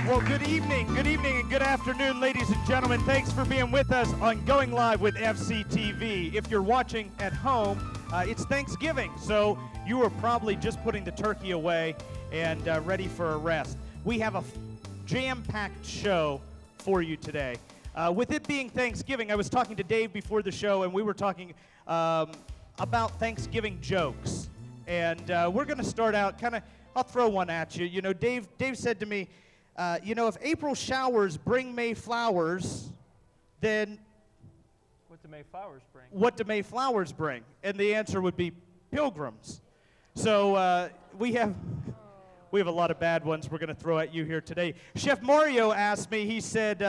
Well, good evening, and good afternoon, ladies and gentlemen. Thanks for being with us on Going Live with FCTV. If you're watching at home, it's Thanksgiving, so you are probably just putting the turkey away and ready for a rest. We have a jam-packed show for you today. With it being Thanksgiving, I was talking to Dave before the show, and we were talking about Thanksgiving jokes. And we're going to start out I'll throw one at you. You know, Dave said to me, if April showers bring May flowers, then what do May flowers bring? What do May flowers bring? And the answer would be pilgrims. So we have a lot of bad ones we're going to throw at you here today. Chef Mario asked me, he said,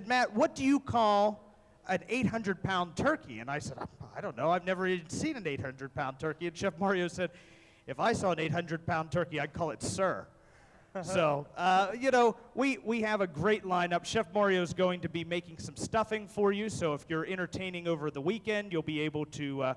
Matt, what do you call an 800-pound turkey? And I said, I don't know. I've never even seen an 800-pound turkey. And Chef Mario said, if I saw an 800-pound turkey, I'd call it sir. So, we have a great lineup. Chef Mario's going to be making some stuffing for you, so if you're entertaining over the weekend, you'll be able to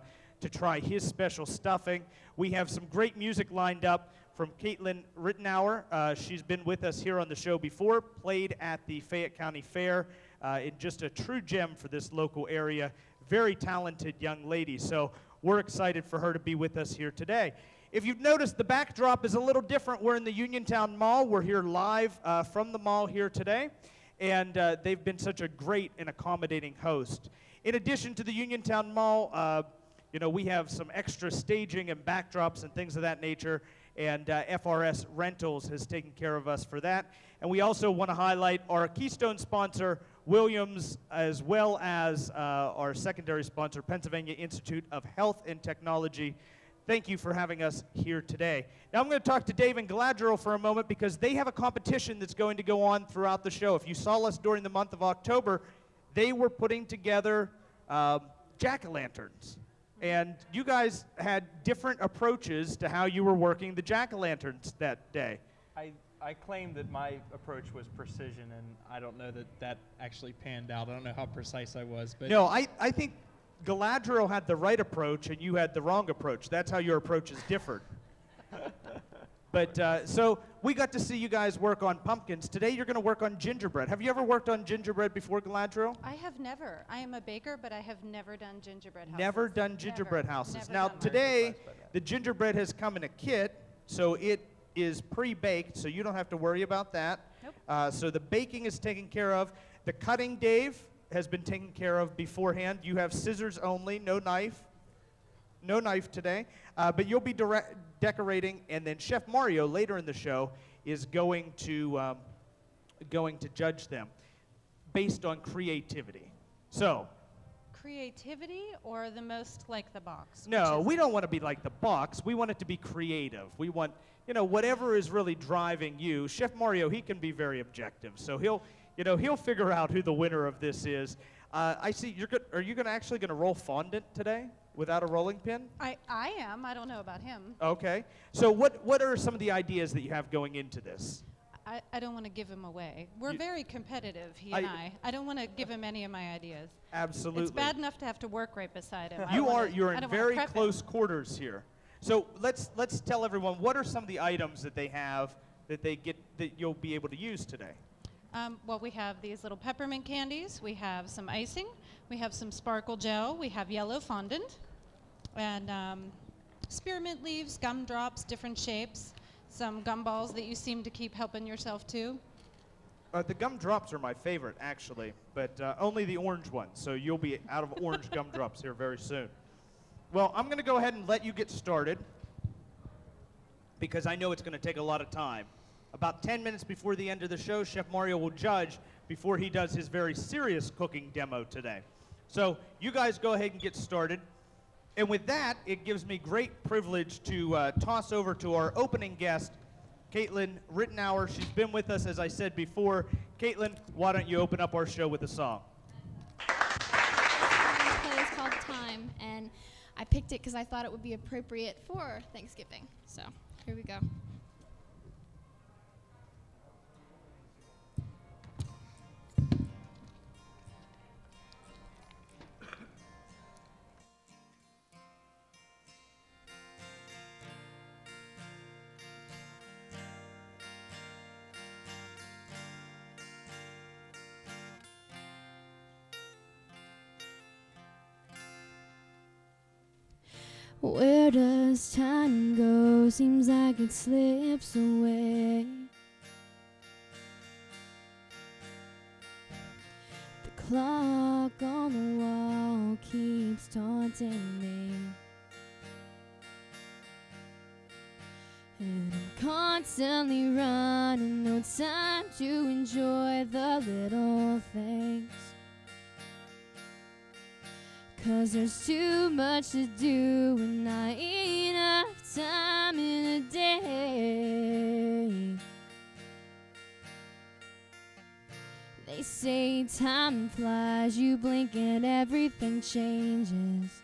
try his special stuffing. We have some great music lined up from Caitlin Rittenauer. She's been with us here on the show before, played at the Fayette County Fair, and just a true gem for this local area. Very talented young lady, so we're excited for her to be with us here today. If you've noticed, the backdrop is a little different. We're in the Uniontown Mall. We're here live from the mall here today, and they've been such a great and accommodating host. In addition to the Uniontown Mall, we have some extra staging and backdrops and things of that nature, and FRS Rentals has taken care of us for that. And we also want to highlight our Keystone sponsor, Williams, as well as our secondary sponsor, Pennsylvania Institute of Health and Technology. Thank you for having us here today. Now I'm going to talk to Dave and Galadriel for a moment because they have a competition that's going to go on throughout the show. If you saw us during the month of October, they were putting together jack-o'-lanterns. And you guys had different approaches to how you were working the jack-o'-lanterns that day. I claim that my approach was precision, and I don't know that actually panned out. I don't know how precise I was. But no, I think Galadriel had the right approach and you had the wrong approach. That's how your approaches differed. But so we got to see you guys work on pumpkins. Today you're going to work on gingerbread. Have you ever worked on gingerbread before, Galadriel? I have never. I am a baker, but I have never done gingerbread houses. Never done gingerbread houses. Never now done today the gingerbread has come in a kit, so it is pre-baked, so you don't have to worry about that. Nope. So the baking is taken care of. The cutting, Dave, has been taken care of beforehand. You have scissors only, no knife. No knife today. But you'll be decorating, and then Chef Mario later in the show is going to judge them based on creativity. So. Creativity or the most like the box? No, we don't want to be like the box. We want it to be creative. We want, whatever is really driving you. Chef Mario, he can be very objective, so he'll figure out who the winner of this is. I see are you actually going to roll fondant today without a rolling pin? I am. I don't know about him. Okay. So what are some of the ideas that you have going into this? I don't want to give him away. We're very competitive, he and I. I don't want to give him any of my ideas. Absolutely. It's bad enough to have to work right beside him. You're in very close quarters here. So let's tell everyone, what are some of the items that they have that you'll be able to use today? Well, we have these little peppermint candies. We have some icing. We have some sparkle gel. We have yellow fondant. And spearmint leaves, gumdrops, different shapes. Some gumballs that you seem to keep helping yourself to. The gumdrops are my favorite, actually, but only the orange ones. So you'll be out of orange gumdrops here very soon. Well, I'm going to go ahead and let you get started because I know it's going to take a lot of time. About 10 minutes before the end of the show, Chef Mario will judge before he does his very serious cooking demo today. So you guys go ahead and get started. And with that, it gives me great privilege to toss over to our opening guest, Caitlin Rittenauer. She's been with us, as I said before. Caitlin, why don't you open up our show with a song? It's called Time, and I picked it because I thought it would be appropriate for Thanksgiving. So here we go. Where does time go? Seems like it slips away. The clock on the wall keeps taunting me, and I'm constantly running, no time to enjoy the little things. 'Cause there's too much to do and not enough time in a day. They say time flies, you blink and everything changes.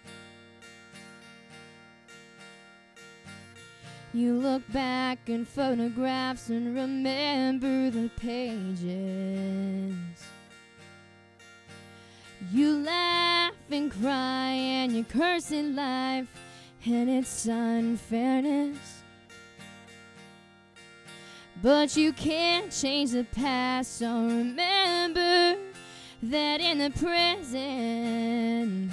You look back in photographs and remember the pages. You laugh and cry and you curse at life and its unfairness. But you can't change the past, so remember that in the present,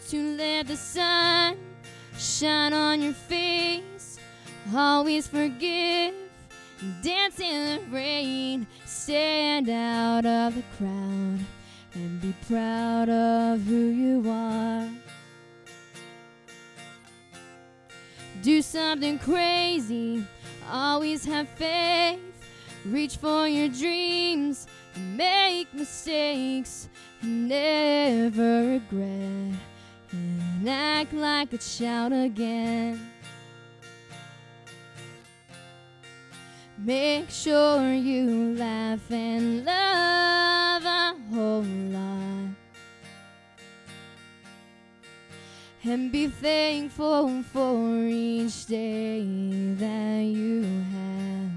to let the sun shine on your face. Always forgive, dance in the rain, stand out of the crowd, and be proud of who you are. Do something crazy, always have faith, reach for your dreams, make mistakes, and never regret, and act like a child again. Make sure you laugh and love a whole lot, and be thankful for each day that you have.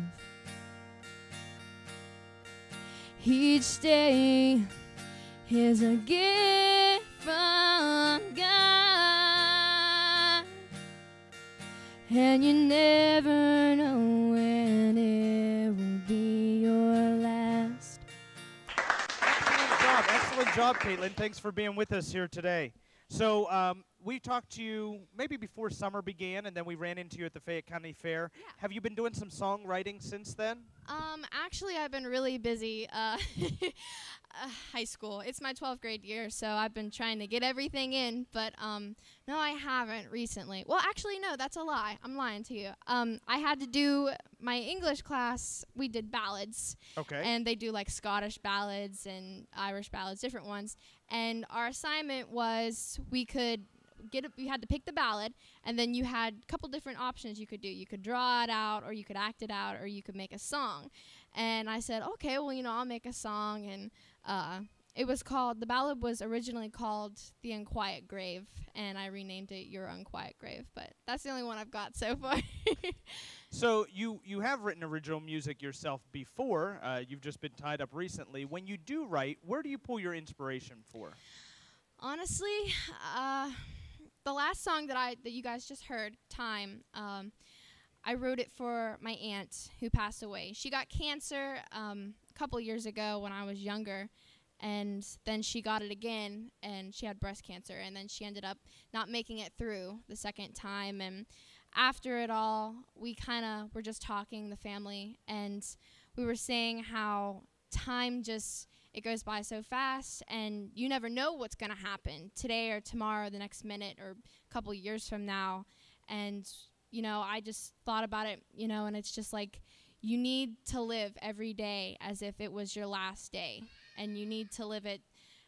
Each day is a gift from God, and you never know when it will be your last. Excellent job, Caitlin. Thanks for being with us here today. So we talked to you maybe before summer began, and then we ran into you at the Fayette County Fair. Yeah. Have you been doing some songwriting since then? Actually, I've been really busy. High school. It's my 12th grade year, so I've been trying to get everything in, but no, I haven't recently. Well, actually, no, that's a lie. I'm lying to you. I had to do my English class. We did ballads. Okay. And they do like Scottish ballads and Irish ballads, different ones. And our assignment was we had to pick the ballad, and then you had a couple different options you could do. You could draw it out, or you could act it out, or you could make a song. And I said, okay, well, I'll make a song. And the ballad was originally called The Unquiet Grave, and I renamed it Your Unquiet Grave. But that's the only one I've got so far. So you have written original music yourself before. You've just been tied up recently. When you do write, where do you pull your inspiration for? Honestly, the last song that you guys just heard, Time, I wrote it for my aunt who passed away. She got cancer a couple years ago when I was younger, and then she got it again, and she had breast cancer, and then she ended up not making it through the second time. And after it all, we kind of were just talking, the family, and we were saying how time it goes by so fast, and you never know what's going to happen today or tomorrow or the next minute or a couple years from now. And I just thought about it, and it's just like you need to live every day as if it was your last day, and you need to live it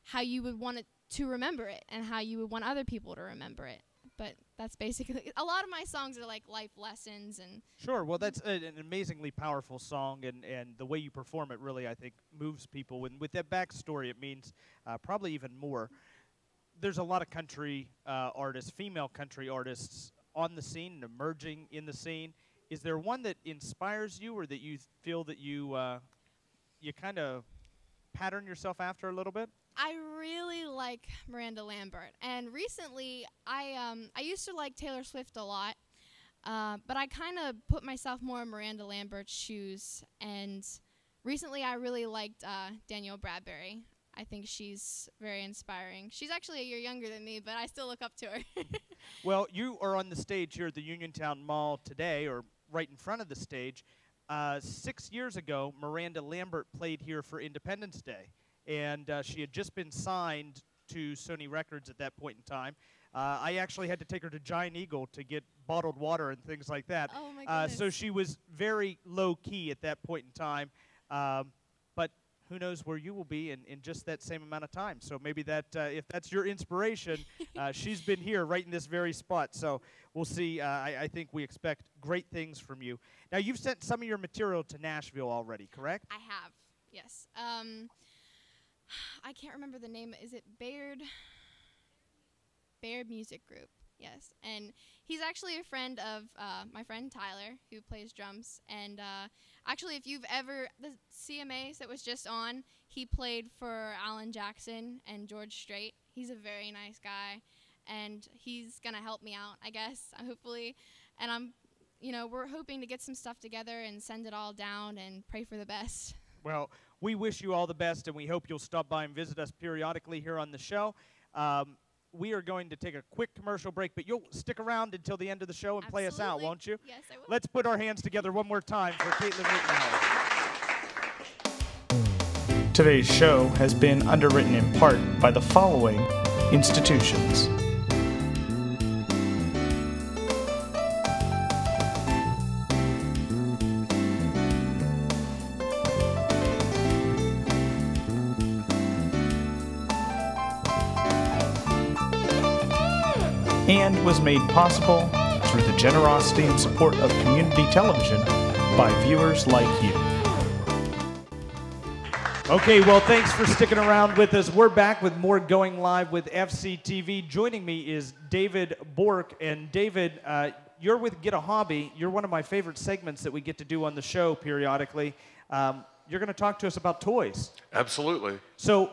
how you would want it to remember it and how you would want other people to remember it. But that's basically, a lot of my songs are like life lessons. And Sure. Well, that's an amazingly powerful song, and the way you perform it really, I think, moves people. And with that backstory, it means probably even more. There's a lot of country artists, female country artists on the scene and emerging in the scene. Is there one that inspires you, or that you feel that you kind of pattern yourself after a little bit? I really like Miranda Lambert, and recently I used to like Taylor Swift a lot, but I kind of put myself more in Miranda Lambert's shoes, and recently I really liked Danielle Bradbury. I think she's very inspiring. She's actually a year younger than me, but I still look up to her. Well, you are on the stage here at the Uniontown Mall today, or right in front of the stage. 6 years ago, Miranda Lambert played here for Independence Day, and she had just been signed to Sony Records at that point in time. I actually had to take her to Giant Eagle to get bottled water and things like that. Oh, my goodness. So she was very low-key at that point in time. But who knows where you will be in just that same amount of time. So maybe that, if that's your inspiration, she's been here right in this very spot. So we'll see. I think we expect great things from you. Now, you've sent some of your material to Nashville already, correct? I have, yes. I can't remember the name. Is it Baird Music Group? Yes. And he's actually a friend of my friend Tyler, who plays drums. And actually, if you've ever, the CMAs that was just on, he played for Alan Jackson and George Strait. He's a very nice guy. And he's going to help me out, I guess, hopefully. And we're hoping to get some stuff together and send it all down and pray for the best. Well, we wish you all the best, and we hope you'll stop by and visit us periodically here on the show. We are going to take a quick commercial break, but you'll stick around until the end of the show and play us out, won't you? Yes, I will. Let's put our hands together one more time for Caitlin Rittenauer. Today's show has been underwritten in part by the following institutions: and was made possible through the generosity and support of community television by viewers like you. Okay, well, thanks for sticking around with us. We're back with more Going Live with FCTV. Joining me is David Bork. And David, you're with Get a Hobby. You're one of my favorite segments that we get to do on the show periodically. You're going to talk to us about toys. Absolutely. So,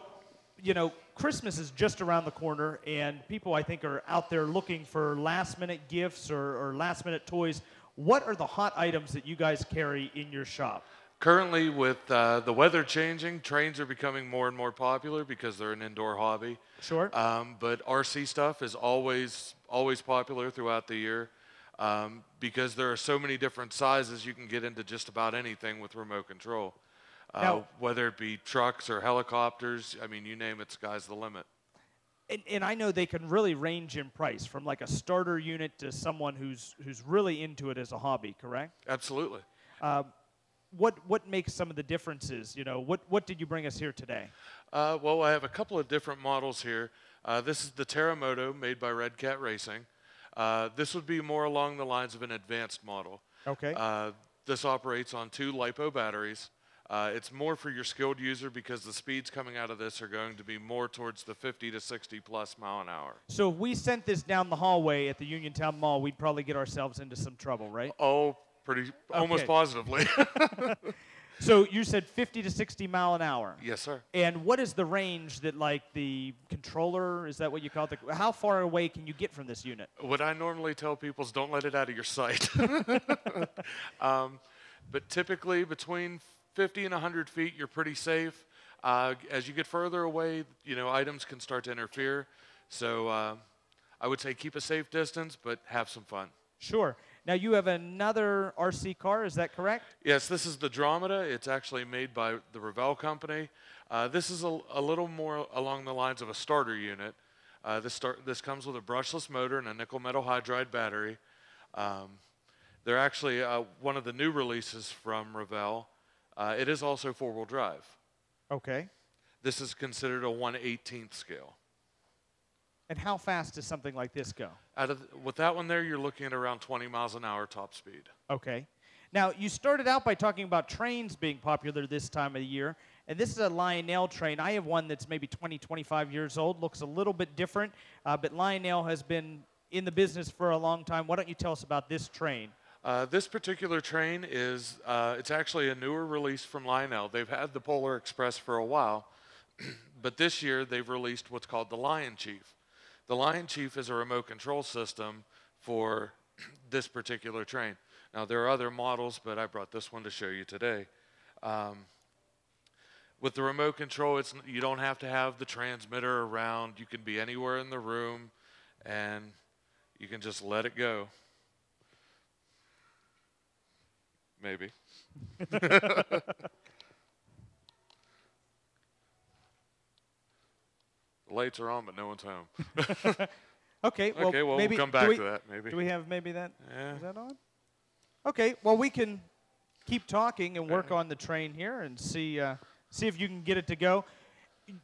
Christmas is just around the corner, and people, I think, are out there looking for last-minute gifts or last-minute toys. What are the hot items that you guys carry in your shop? Currently, with the weather changing, trains are becoming more and more popular because they're an indoor hobby. Sure. But RC stuff is always popular throughout the year because there are so many different sizes. You can get into just about anything with remote control. Whether it be trucks or helicopters, I mean, you name it, sky's the limit. And I know they can really range in price from like a starter unit to someone who's really into it as a hobby, correct? Absolutely. What makes some of the differences? What did you bring us here today? Well, I have a couple of different models here. This is the Terramoto made by Red Cat Racing. This would be more along the lines of an advanced model. Okay. This operates on 2 LiPo batteries. It's more for your skilled user because the speeds coming out of this are going to be more towards the 50 to 60 plus mile an hour. So if we sent this down the hallway at the Uniontown Mall, we'd probably get ourselves into some trouble, right? Oh, almost positively. So you said 50 to 60 mile an hour. Yes, sir. And what is the range that, like, the controller, is that what you call it? How far away can you get from this unit? What I normally tell people is don't let it out of your sight. But typically between 50 and 100 feet, you're pretty safe. As you get further away, items can start to interfere. So I would say keep a safe distance, but have some fun. Sure. Now, you have another RC car, is that correct? Yes, this is the Dromeda. It's actually made by the Revell company. This is a little more along the lines of a starter unit. This comes with a brushless motor and a nickel metal hydride battery. They're actually one of the new releases from Revell. It is also 4-wheel drive. Okay. This is considered a 1/18th scale. And how fast does something like this go? With that one there, you're looking at around 20 miles an hour top speed. Okay. Now, you started out by talking about trains being popular this time of the year, and this is a Lionel train. I have one that's maybe 20, 25 years old, looks a little bit different, but Lionel has been in the business for a long time. Why don't you tell us about this train? This particular train is, it's actually a newer release from Lionel. They've had the Polar Express for a while, but this year they've released what's called the Lion Chief. The Lion Chief is a remote control system for this particular train. Now, there are other models, but I brought this one to show you today. With the remote control, you don't have to have the transmitter around. You can be anywhere in the room, and you can just let it go. Maybe. The lights are on, but no one's home. Okay, well, okay, well, maybe, we'll come back to that, maybe. Do we have maybe that? Yeah. Is that on? Okay, well, we can keep talking and work on the train here and see if you can get it to go.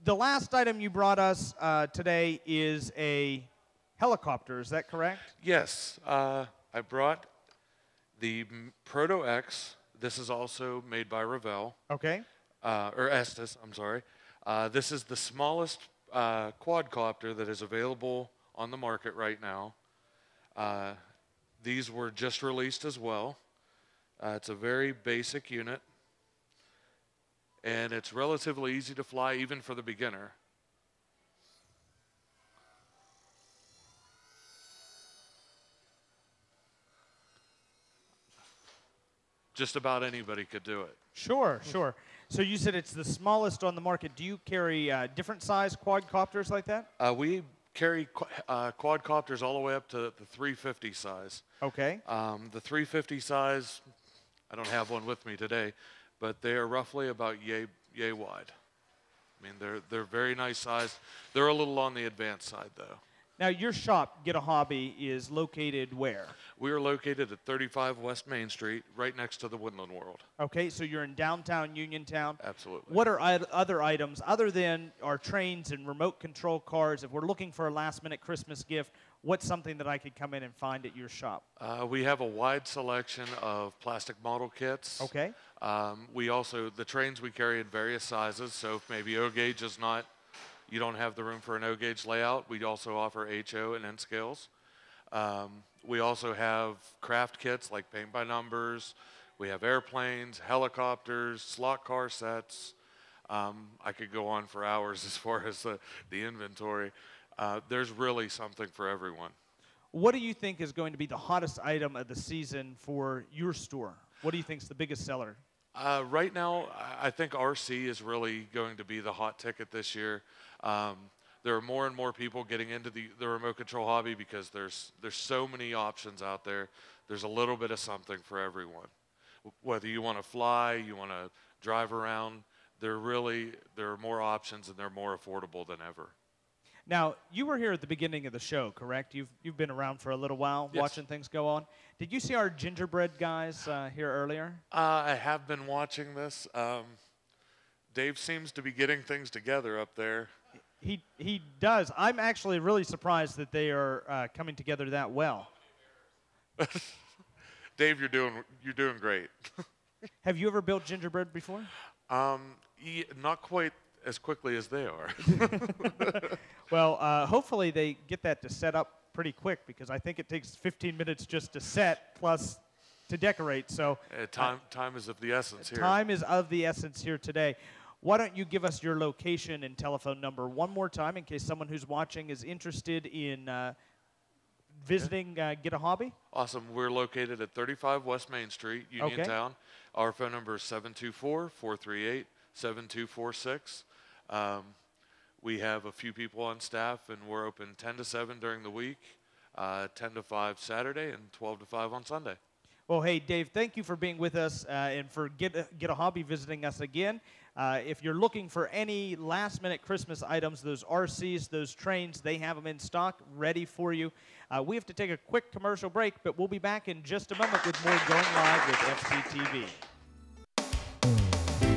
The last item you brought us today is a helicopter. Is that correct? Yes. I brought the Proto X. This is also made by Revell. Okay. Or Estes, I'm sorry. This is the smallest quadcopter that is available on the market right now. These were just released as well. It's a very basic unit, and it's relatively easy to fly even for the beginner. Just about anybody could do it. Sure, sure. So you said it's the smallest on the market. Do you carry different size quadcopters like that? We carry quadcopters all the way up to the 350 size. Okay. The 350 size, I don't have one with me today, but they are roughly about yay wide. I mean, they're very nice size. They're a little on the advanced side, though. Now, your shop, Get a Hobby, is located where? We are located at 35 West Main Street, right next to the Woodland World. Okay, so you're in downtown Uniontown. Absolutely. What are other items, other than our trains and remote control cars? If we're looking for a last-minute Christmas gift, what's something that I could come in and find at your shop? We have a wide selection of plastic model kits. Okay. We also, the trains we carry in various sizes, so if maybe O-gauge is not, you don't have the room for an O-gauge layout, we also offer HO and N scales. We also have craft kits like paint by numbers. We have airplanes, helicopters, slot car sets. I could go on for hours as far as the inventory. There's really something for everyone. What do you think is going to be the hottest item of the season for your store? What do you think is the biggest seller? Right now, I think RC is really going to be the hot ticket this year. There are more and more people getting into the remote control hobby because there's so many options out there. There's a little bit of something for everyone. Whether you want to fly, you want to drive around, there are more options and they're more affordable than ever. Now, you were here at the beginning of the show, correct? You've been around for a little while, yes, watching things go on. Did you see our gingerbread guys here earlier? I have been watching this. Dave seems to be getting things together up there. He does. I'm actually really surprised that they are coming together that well. Dave, you're doing great. Have you ever built gingerbread before? Not quite as quickly as they are. Well, hopefully they get that to set up pretty quick because I think it takes 15 minutes just to set plus to decorate. So time is of the essence here. Time is of the essence here today. Why don't you give us your location and telephone number one more time in case someone who's watching is interested in visiting Get a Hobby? Awesome. We're located at 35 West Main Street, Uniontown. Okay. Our phone number is 724-438-7246. We have a few people on staff, and we're open 10 to 7 during the week, 10 to 5 Saturday, and 12 to 5 on Sunday. Well, hey, Dave, thank you for being with us and for Get a Hobby visiting us again. If you're looking for any last-minute Christmas items, those RCs, those trains, they have them in stock, ready for you. We have to take a quick commercial break, but we'll be back in just a moment with more Going Live with FCTV.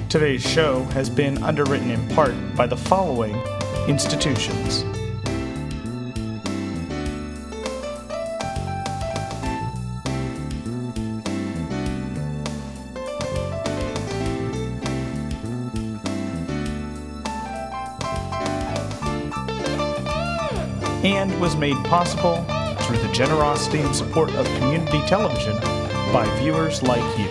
Today's show has been underwritten in part by the following institutions. And was made possible through the generosity and support of community television by viewers like you.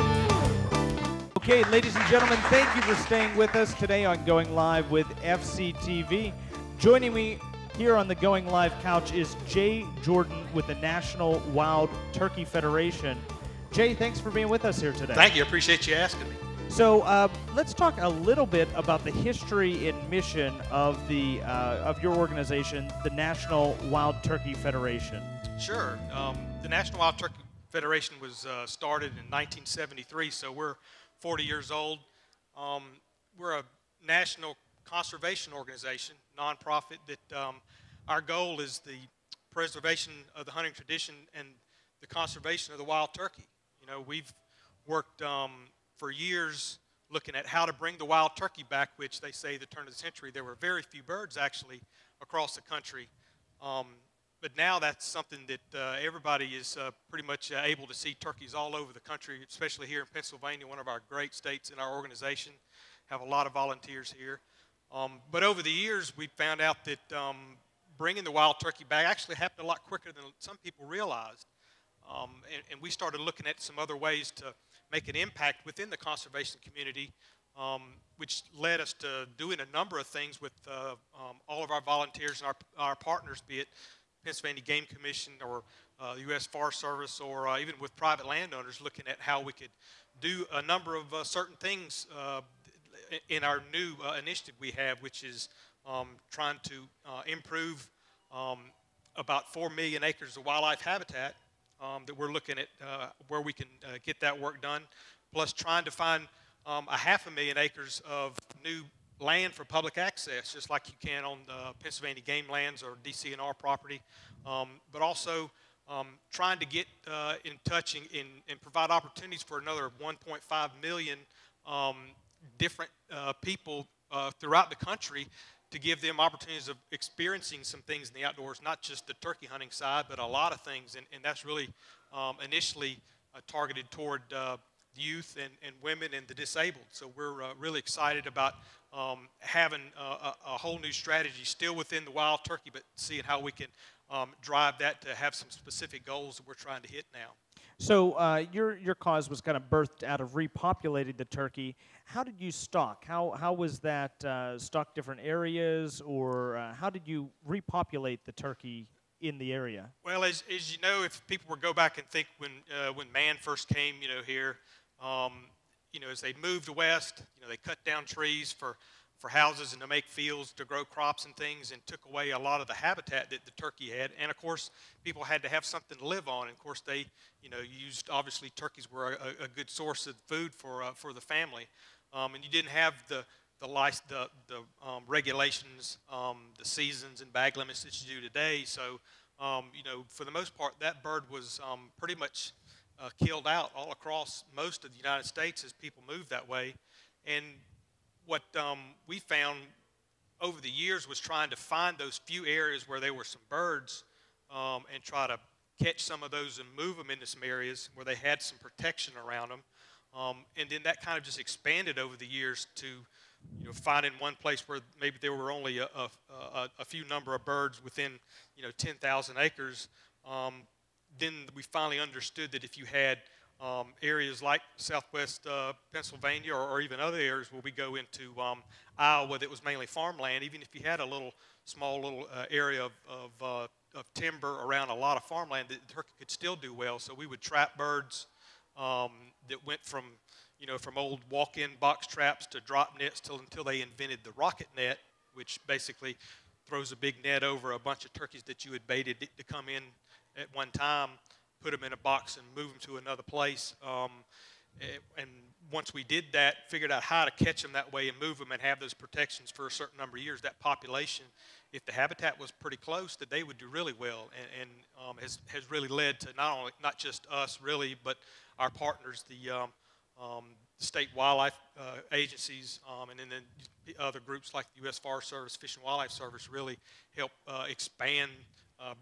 Okay, ladies and gentlemen, thank you for staying with us today on Going Live with FCTV. Joining me here on the Going Live couch is Jay Jordan with the National Wild Turkey Federation. Jay, thanks for being with us here today. Thank you. I appreciate you asking me. So let's talk a little bit about the history and mission of of your organization, the National Wild Turkey Federation. Sure. The National Wild Turkey Federation was started in 1973, so we're 40 years old. We're a national conservation organization, nonprofit, that our goal is the preservation of the hunting tradition and the conservation of the wild turkey. You know, we've worked for years looking at how to bring the wild turkey back, which they say the turn of the century, there were very few birds actually across the country. But now that's something that everybody is pretty much able to see turkeys all over the country, especially here in Pennsylvania, one of our great states in our organization. Have a lot of volunteers here. But over the years, we found out that bringing the wild turkey back actually happened a lot quicker than some people realized. And we started looking at some other ways to make an impact within the conservation community, which led us to doing a number of things with all of our volunteers and our partners, be it Pennsylvania Game Commission or the U.S. Forest Service, or even with private landowners, looking at how we could do a number of certain things in our new initiative we have, which is trying to improve about 4 million acres of wildlife habitat that we're looking at where we can get that work done, plus trying to find 500,000 acres of new land for public access, just like you can on Pennsylvania game lands or DCNR property, but also trying to get in touch and provide opportunities for another 1.5 million different people throughout the country, to give them opportunities of experiencing some things in the outdoors, not just the turkey hunting side, but a lot of things. And that's really initially targeted toward youth and women and the disabled. So we're really excited about having a whole new strategy still within the wild turkey, but seeing how we can drive that to have some specific goals that we're trying to hit now. So your cause was kind of birthed out of repopulating the turkey. How did you stock? How was that stock different areas, or how did you repopulate the turkey in the area? Well, as you know, if people were go back and think when man first came, here, as they moved west, they cut down trees for houses and to make fields to grow crops and things, and took away a lot of the habitat that the turkey had. And of course, people had to have something to live on. And of course, they used, obviously turkeys were a good source of food for the family, and you didn't have the regulations, the seasons and bag limits that you do today. So for the most part, that bird was pretty much killed out all across most of the United States as people moved that way. And what we found over the years was trying to find those few areas where there were some birds and try to catch some of those and move them into some areas where they had some protection around them. And then that kind of just expanded over the years to finding one place where maybe there were only a few number of birds within 10,000 acres. Then we finally understood that if you had areas like southwest Pennsylvania or even other areas where we go into Iowa that was mainly farmland, even if you had a small little area of timber around a lot of farmland, the turkey could still do well. So we would trap birds that went from old walk-in box traps to drop nets until they invented the rocket net, which basically throws a big net over a bunch of turkeys that you had baited to come in at one time, put them in a box and move them to another place. And once we did that, figured out how to catch them that way and move them and have those protections for a certain number of years, that population, if the habitat was pretty close, that they would do really well, and has really led to not just us really, but our partners, the state wildlife agencies, and then the other groups like the U.S. Forest Service, Fish and Wildlife Service really help expand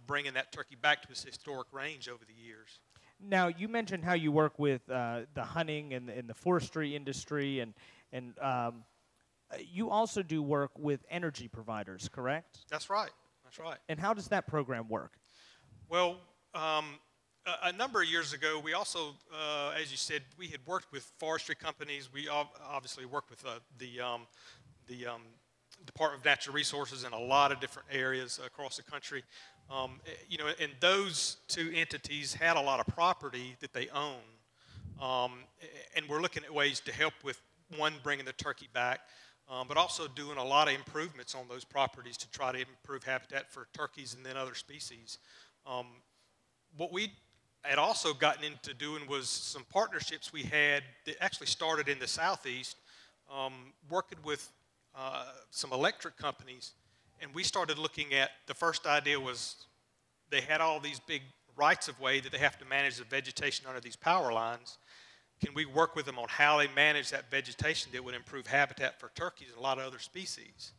bringing that turkey back to its historic range over the years. Now, you mentioned how you work with the hunting and the forestry industry, and you also do work with energy providers, correct? That's right. That's right. And how does that program work? Well, a number of years ago, we also, as you said, we had worked with forestry companies. We obviously worked with the Department of Natural Resources in a lot of different areas across the country. And those two entities had a lot of property that they own, and we're looking at ways to help with one, bringing the turkey back, but also doing a lot of improvements on those properties to try to improve habitat for turkeys and then other species. What we had also gotten into doing was some partnerships we had that actually started in the Southeast, working with some electric companies, and we started looking at, the first idea was they had all these big rights of way that they have to manage the vegetation under these power lines. Can we work with them on how they manage that vegetation that would improve habitat for turkeys and a lot of other species?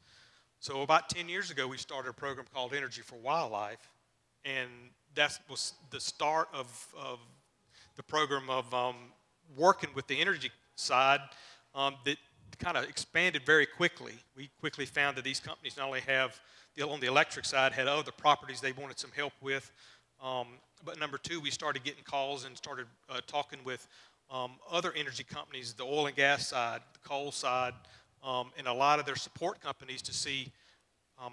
So about 10 years ago, we started a program called Energy for Wildlife, and that was the start of the program of working with the energy side that kind of expanded very quickly. We quickly found that these companies not only have, on the electric side, had other properties they wanted some help with, but number two, we started getting calls and started talking with other energy companies, the oil and gas side, the coal side, and a lot of their support companies to see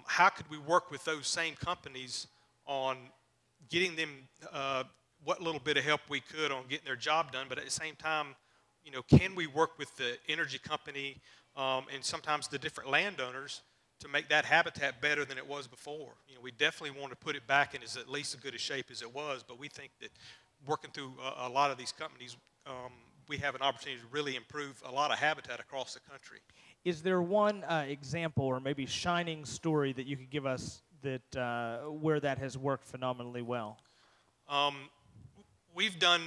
how could we work with those same companies on getting them what little bit of help we could on getting their job done, but at the same time, you know, can we work with the energy company and sometimes the different landowners to make that habitat better than it was before? You know, we definitely want to put it back in as at least as good a shape as it was, but we think that working through a lot of these companies, we have an opportunity to really improve a lot of habitat across the country. Is there one example or maybe shining story that you could give us that where that has worked phenomenally well? We've done,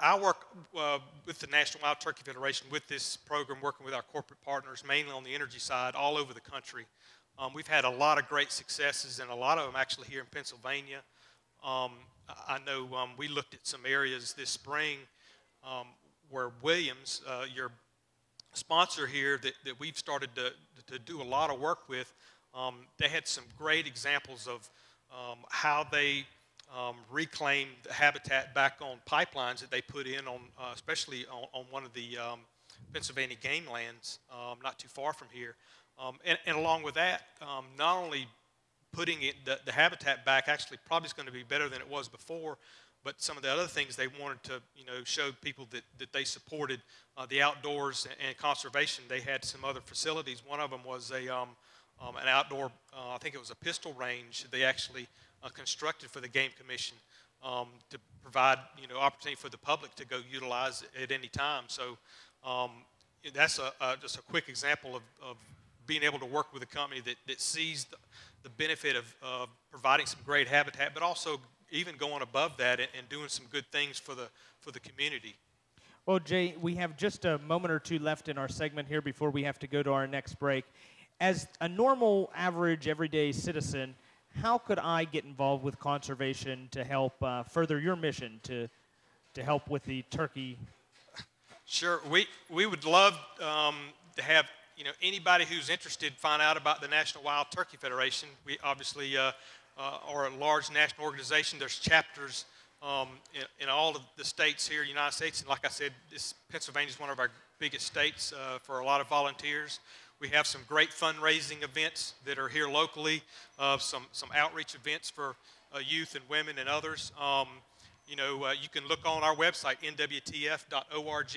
I work with the National Wild Turkey Federation with this program, working with our corporate partners, mainly on the energy side, all over the country. We've had a lot of great successes, and a lot of them actually here in Pennsylvania. I know we looked at some areas this spring where Williams, your sponsor here that we've started to do a lot of work with, they had some great examples of how they reclaimed the habitat back on pipelines that they put in on, especially on one of the Pennsylvania game lands not too far from here. And along with that, not only putting the habitat back actually probably is going to be better than it was before, but some of the other things they wanted to, you know, show people that they supported the outdoors and conservation. They had some other facilities. One of them was an outdoor, I think it was a pistol range. They actually constructed for the Game Commission to provide, you know, opportunity for the public to go utilize it at any time. So that's just a quick example of being able to work with a company that sees the benefit of providing some great habitat, but also even going above that and doing some good things for the community. Well, Jay, we have just a moment or two left in our segment here before we have to go to our next break. As a normal, average, everyday citizen, how could I get involved with conservation to help further your mission to help with the turkey? Sure, we would love to have, you know, anybody who's interested find out about the National Wild Turkey Federation. We obviously are a large national organization. There's chapters in all of the states here in the United States, and like I said, Pennsylvania is one of our biggest states for a lot of volunteers. We have some great fundraising events that are here locally, some outreach events for youth and women and others. You know, you can look on our website, nwtf.org,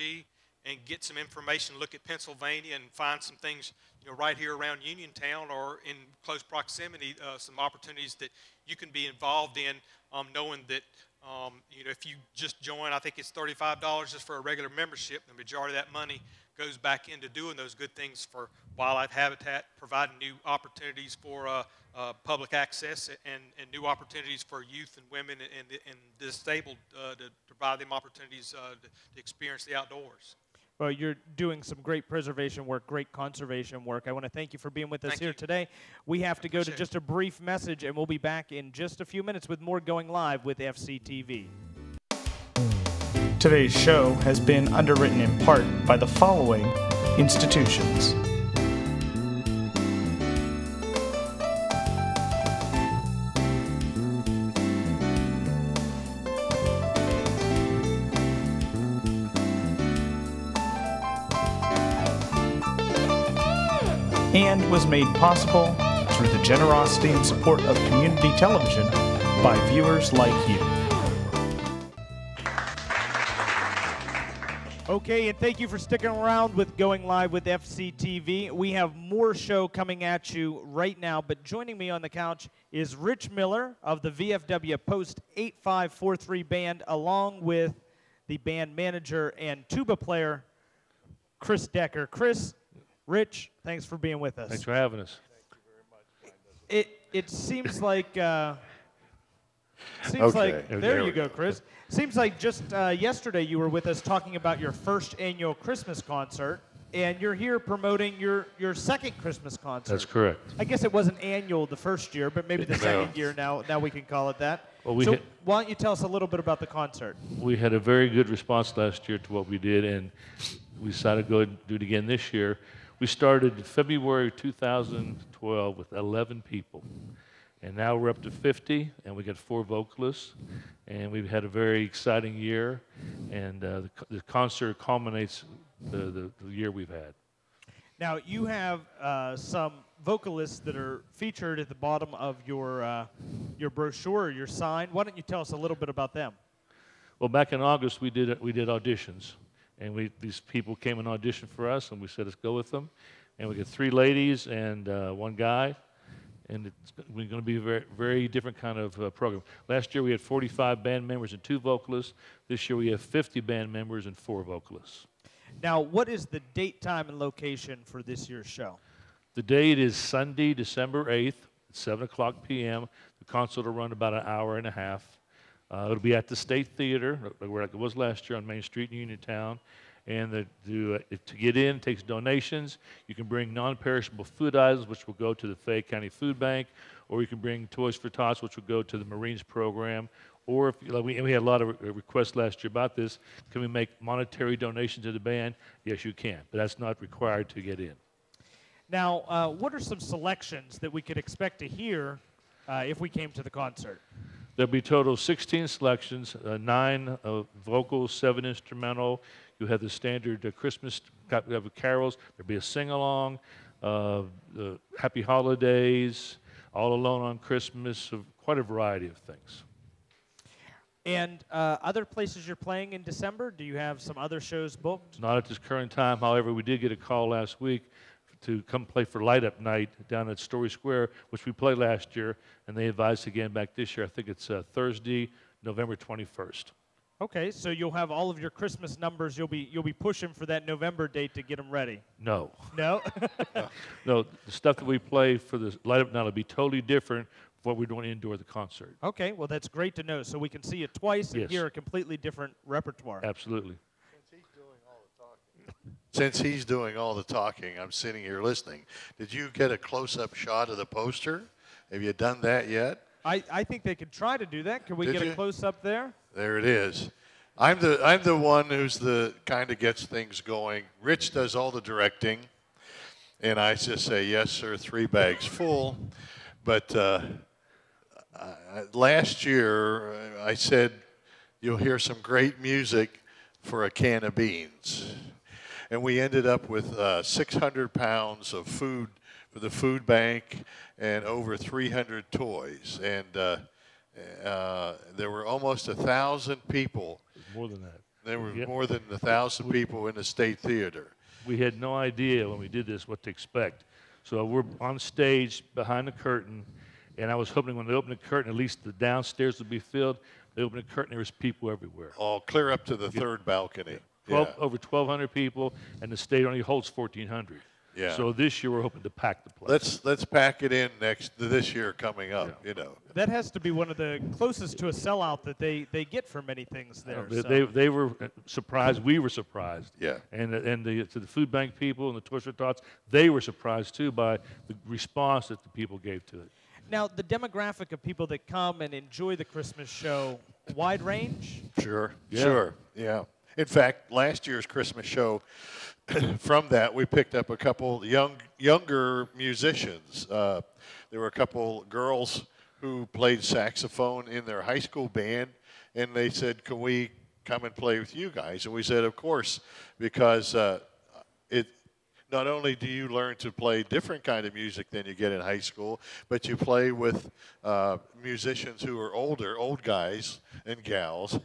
and get some information, look at Pennsylvania and find some things, you know, right here around Uniontown or in close proximity, some opportunities that you can be involved in, knowing that, you know, if you just join, I think it's $35 just for a regular membership. The majority of that money goes back into doing those good things for wildlife habitat, providing new opportunities for public access and new opportunities for youth and women and disabled to provide them opportunities to experience the outdoors. Well, you're doing some great preservation work, great conservation work. I want to thank you for being with us here today. We have to go to just a brief message, and we'll be back in just a few minutes with more Going Live with FCTV. Today's show has been underwritten in part by the following institutions: and was made possible through the generosity and support of community television by viewers like you. Okay, and thank you for sticking around with Going Live with FCTV. We have more show coming at you right now, but joining me on the couch is Rich Miller of the VFW Post 8543 Band, along with the band manager and tuba player, Chris Decker. Chris, Rich, thanks for being with us. Thanks for having us. It seems like there you go, Chris. Seems like just yesterday you were with us talking about your first annual Christmas concert, and you're here promoting your second Christmas concert. That's correct. I guess it wasn't annual the first year, but maybe the second year now we can call it that. Well, why don't you tell us a little bit about the concert? We had a very good response last year to what we did, and we decided to go ahead and do it again this year. We started February 2012 with 11 people. And now we're up to 50, and we got 4 vocalists, and we've had a very exciting year, and the concert culminates the year we've had. Now, you have some vocalists that are featured at the bottom of your brochure, your sign. Why don't you tell us a little bit about them? Well, back in August, we did auditions, and these people came and auditioned for us, and we said, let's go with them. And we got 3 ladies and 1 guy. And it's going to be a very, very different kind of program. Last year we had 45 band members and 2 vocalists. This year we have 50 band members and 4 vocalists. Now, what is the date, time, and location for this year's show? The date is Sunday, December 8th at 7 o'clock p.m. The concert will run about an hour and a half. It'll be at the State Theater, where it was last year on Main Street in Uniontown. And to get in, it takes donations. You can bring non-perishable food items, which will go to the Fayette County Food Bank, or you can bring Toys for Tots, which will go to the Marines program. Or if we had a lot of requests last year about this, can we make monetary donations to the band? Yes, you can, but that's not required to get in. Now, what are some selections that we could expect to hear if we came to the concert? There'll be a total of 16 selections, 9 vocals, 7 instrumental. You have the standard Christmas carols. There'll be a sing-along, Happy Holidays, All Alone on Christmas, quite a variety of things. And other places you're playing in December? Do you have some other shows booked? Not at this current time. However, we did get a call last week to come play for Light Up Night down at Story Square, which we played last year, and they advised again back this year. I think it's Thursday, November 21st. Okay, so you'll have all of your Christmas numbers. You'll be pushing for that November date to get them ready. No. No? No, the stuff that we play for the Light Up Night will be totally different from what we're doing indoor at the concert. Okay, well, that's great to know. So we can see you twice and Yes. hear a completely different repertoire. Absolutely. Since he's doing all the talking, I'm sitting here listening. Did you get a close-up shot of the poster? Have you done that yet? I think they could try to do that. Can we get a close-up there? There it is. I'm the one who's the kind of gets things going. Rich does all the directing, and I just say, yes, sir, 3 bags full. But last year, I said, you'll hear some great music for a can of beans. And we ended up with 600 pounds of food for the food bank and over 300 toys. And there were almost 1,000 people. More than that. There were more than 1,000 people in the State Theater. We had no idea when we did this what to expect. So we're on stage behind the curtain, and I was hoping when they opened the curtain, at least the downstairs would be filled. They opened the curtain, there was people everywhere. All clear up to the third balcony. Over 1,200 people, and the state only holds 1,400. Yeah. So this year we're hoping to pack the place. Let's pack it in this year coming up. Yeah. You know. That has to be one of the closest to a sellout that they get for many things there. They were surprised. We were surprised. Yeah. And to the food bank people and the Toys for Tots, they were surprised too by the response that the people gave to it. Now, the demographic of people that come and enjoy the Christmas show, wide range? Sure. Yeah. In fact, last year's Christmas show, from that, we picked up a couple younger musicians. There were a couple girls who played saxophone in their high school band, and they said, can we come and play with you guys? And we said, of course, because not only do you learn to play different kind of music than you get in high school, but you play with musicians who are older, old guys and gals.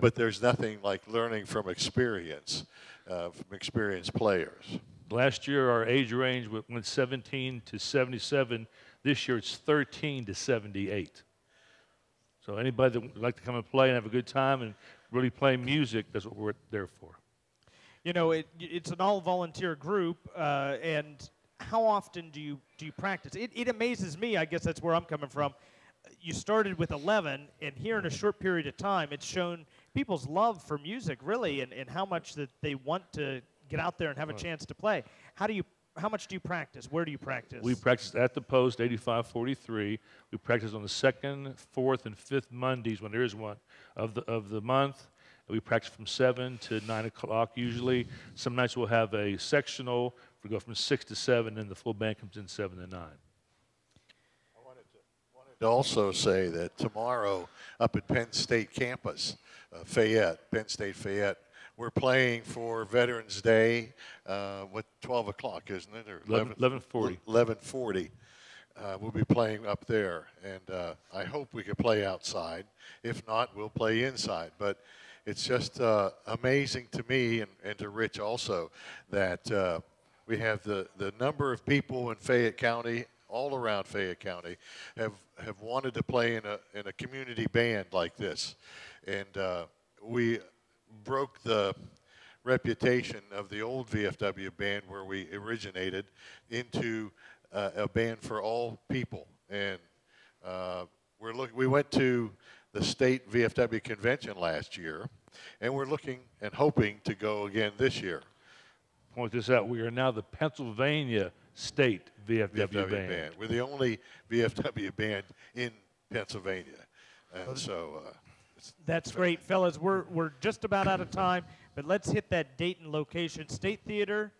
But there's nothing like learning from experience, from experienced players. Last year, our age range went 17 to 77. This year, it's 13 to 78. So anybody that would like to come and play and have a good time and really play music, that's what we're there for. You know, it's an all-volunteer group, and how often do you practice? It amazes me. I guess that's where I'm coming from. You started with 11, and here in a short period of time, it's shown people's love for music, really, and how much that they want to get out there and have a chance to play. How much do you practice? Where do you practice? We practice at the post, 8543. We practice on the 2nd, 4th, and 5th Mondays when there is one of the month. We practice from 7 to 9 o'clock usually. Some nights we'll have a sectional. We go from 6 to 7, and the full band comes in 7 to 9. I wanted to also say that tomorrow up at Penn State campus, Penn State Fayette, we're playing for Veterans Day, 12 o'clock, isn't it? Or 11:40. 11:40. We'll be playing up there, and I hope we can play outside. If not, we'll play inside. But it's just amazing to me and to Rich also that we have the number of people in Fayette County, all around Fayette County, have wanted to play in a community band like this, and we broke the reputation of the old VFW band where we originated into a band for all people, and we went to the state VFW convention last year, and we're looking and hoping to go again this year. Point this out, we are now the Pennsylvania State VFW band. We're the only VFW band in Pennsylvania, and so that's great, fellas. We're just about out of time, but let's hit that date and location. State Theater,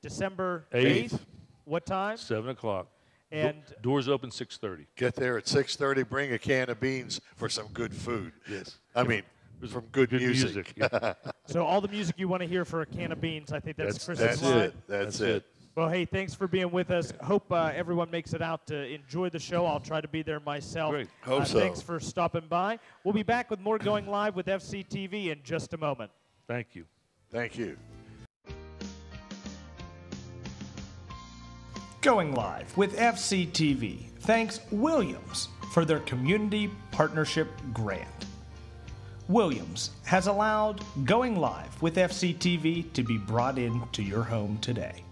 December 8th. What time? 7 o'clock. And doors open 6:30. Get there at 6:30. Bring a can of beans for some good food. Yes. I mean, from good music. Yeah. So all the music you want to hear for a can of beans, I think that's Chris's line. line. That's it. Well, hey, thanks for being with us. Hope everyone makes it out to enjoy the show. I'll try to be there myself. Great. Hope so. Thanks for stopping by. We'll be back with more Going Live with FCTV in just a moment. Thank you. Thank you. Going Live with FCTV thanks Williams for their community partnership grant. Williams has allowed Going Live with FCTV to be brought into your home today.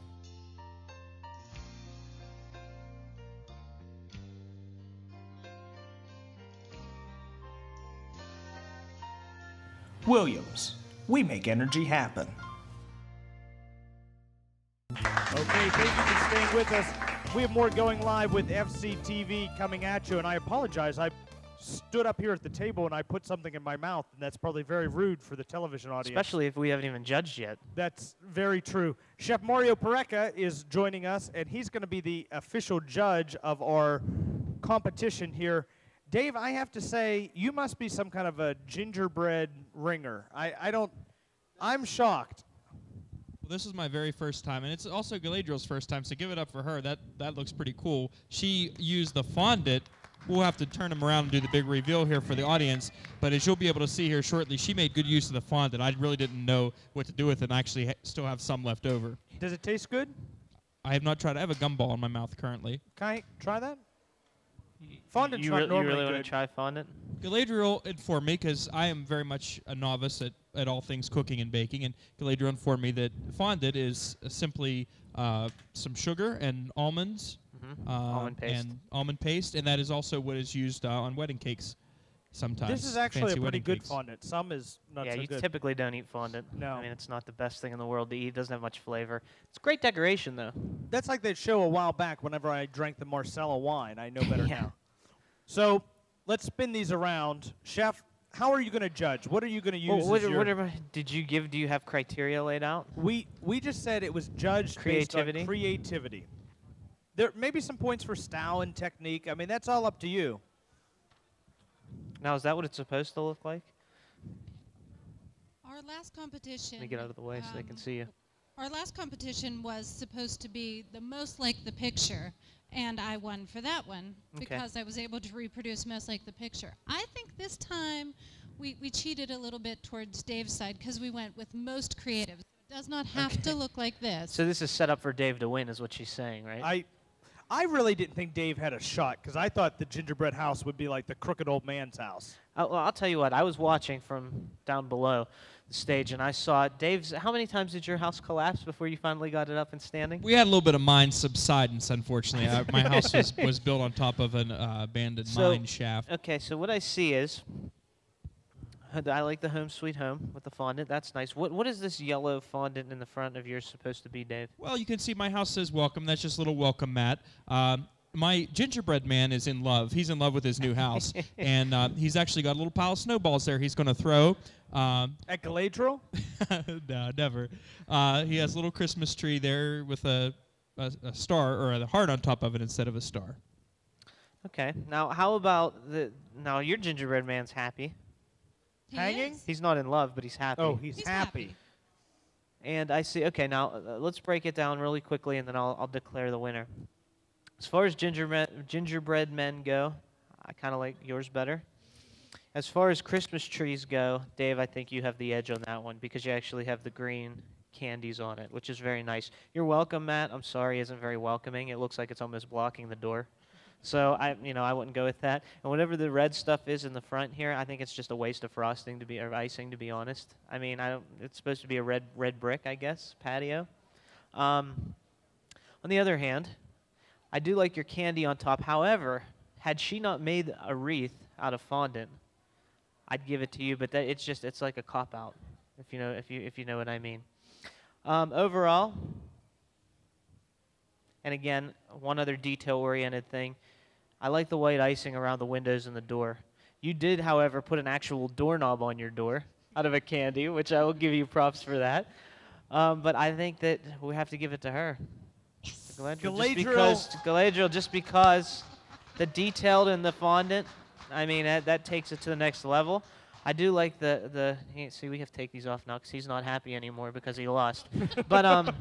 Williams, we make energy happen. Okay, thank you for staying with us. We have more Going Live with FCTV coming at you, and I apologize. I stood up here at the table and I put something in my mouth, and that's probably very rude for the television audience. Especially if we haven't even judged yet. That's very true. Chef Mario Pareca is joining us, and he's going to be the official judge of our competition here. Dave, I have to say, you must be some kind of a gingerbread ringer. I'm shocked. Well, this is my very first time, and it's also Galadriel's first time, so give it up for her. That looks pretty cool. She used the fondant. We'll have to turn them around and do the big reveal here for the audience, but as you'll be able to see here shortly, she made good use of the fondant. I really didn't know what to do with it, and I actually still have some left over. Does it taste good? I have not tried. I have a gumball in my mouth currently. Can I try that? Fondant's You not really normally want good. to try fondant? Galadriel informed me, because I am very much a novice at all things cooking and baking, and Galadriel informed me that fondant is simply some sugar and almonds, Almond paste. and almond paste, and that is also what is used on wedding cakes sometimes. This is actually fancy a pretty wedding good cakes. fondant. Some is not Yeah, so you good. typically don't eat fondant. No. I mean, it's not the best thing in the world to eat. It doesn't have much flavor. It's great decoration, though. That's like that show a while back whenever I drank the Marcella wine. I know better Yeah. now. So let's spin these around. Chef, how are you going to judge? What are you going to use as your... Do you have criteria laid out? We just said it was judged based on Creativity? creativity. There may be some points for style and technique. I mean, that's all up to you. Now, is that what it's supposed to look like? Our last competition. Let me get out of the way so they can see you. Our last competition was supposed to be the most like the picture, and I won for that one because I was able to reproduce most like the picture. I think this time we cheated a little bit towards Dave's side because we went with most creative. It does not have to look like this. So this is set up for Dave to win, is what she's saying, right? I really didn't think Dave had a shot because I thought the gingerbread house would be like the crooked old man's house. Well, I'll tell you what. I was watching from down below the stage, and I saw Dave's. How many times did your house collapse before you finally got it up and standing? We had a little bit of mine subsidence, unfortunately. My house was built on top of an abandoned mine shaft. Okay, so what I see is, I like the home sweet home with the fondant. That's nice. What is this yellow fondant in the front of yours supposed to be, Dave? Well, you can see my house says welcome. That's just a little welcome mat. My gingerbread man is in love. He's in love with his new house. And he's actually got a little pile of snowballs there he's going to throw. At Galadriel? No, never. He has a little Christmas tree there with a star or a heart on top of it instead of a star. Okay. Now, how about now your gingerbread man's happy. Hanging? He's not in love, but he's happy. Oh, he's happy. And I see. Okay, now let's break it down really quickly, and then I'll declare the winner. As far as gingerbread men go, I kind of like yours better. As far as Christmas trees go, Dave, I think you have the edge on that one because you actually have the green candies on it, which is very nice. You're welcome, Matt. I'm sorry, isn't very welcoming. It looks like it's almost blocking the door. So I wouldn't go with that. And whatever the red stuff is in the front here, I think it's just a waste of frosting or icing, to be honest. I mean, it's supposed to be a red brick, I guess, patio. On the other hand, I do like your candy on top. However, had she not made a wreath out of fondant, I'd give it to you. But it's like a cop out, if you know what I mean. Overall, and again, one other detail-oriented thing. I like the white icing around the windows and the door. You did, however, put an actual doorknob on your door out of a candy, which I will give you props for that. But I think that we have to give it to her. Galadriel, just because the detailed and the fondant, I mean, that takes it to the next level. I do like see, we have to take these off now because he's not happy anymore because he lost. But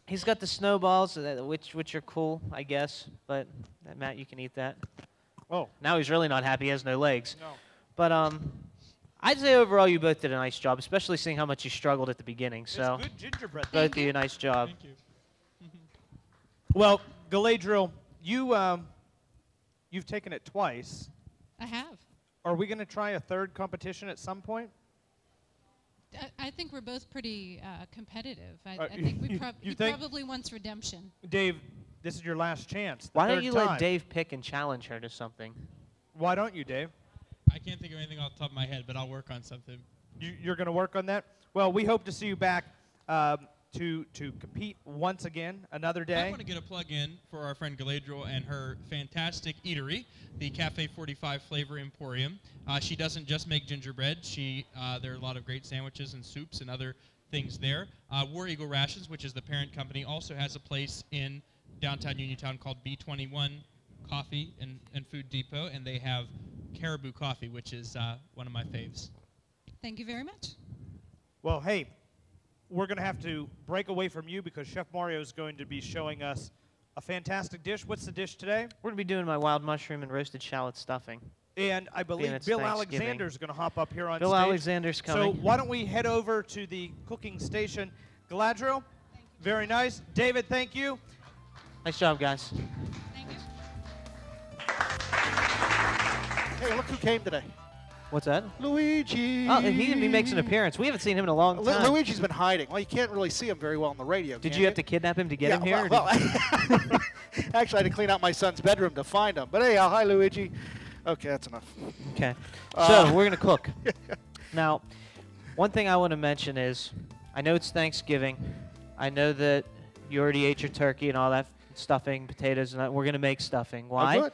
he's got the snowballs, which are cool, I guess. But Matt, you can eat that. Oh. Now he's really not happy. He has no legs. No. But I'd say overall you both did a nice job, especially seeing how much you struggled at the beginning. So it's good gingerbread. Both of you, nice job. Thank you. Well, Galadriel, you've taken it twice. I have. Are we going to try a third competition at some point? I think we're both pretty competitive. I think he probably wants redemption. Dave, this is your last chance. Why don't you let Dave pick and challenge her to something? Why don't you, Dave? I can't think of anything off the top of my head, but I'll work on something. You're going to work on that? Well, we hope to see you back to compete once again another day. I want to get a plug in for our friend Galadriel and her fantastic eatery, the Cafe 45 Flavor Emporium. She doesn't just make gingerbread. There are a lot of great sandwiches and soups and other things there. War Eagle Rations, which is the parent company, also has a place in downtown Uniontown called B21 Coffee and Food Depot, and they have Caribou Coffee, which is one of my faves. Thank you very much. Well, hey, we're going to have to break away from you because Chef Mario is going to be showing us a fantastic dish. What's the dish today? We're going to be doing my wild mushroom and roasted shallot stuffing. And I believe Bill Alexander is going to hop up here on stage. Bill Alexander's coming. So why don't we head over to the cooking station. Galadriel, very nice. David, thank you. Nice job, guys. Thank you. Hey, look who came today. What's that? Luigi. Oh, he makes an appearance. We haven't seen him in a long time. Luigi's been hiding. Well, you can't really see him very well on the radio. Did you have to kidnap him to get him here? Well, actually, I had to clean out my son's bedroom to find him. But hey, hi, Luigi. Okay, that's enough. Okay. So we're going to cook. Now, one thing I want to mention is, I know it's Thanksgiving. I know that you already ate your turkey and all that stuffing, potatoes, and that. We're going to make stuffing. Why? Oh, good.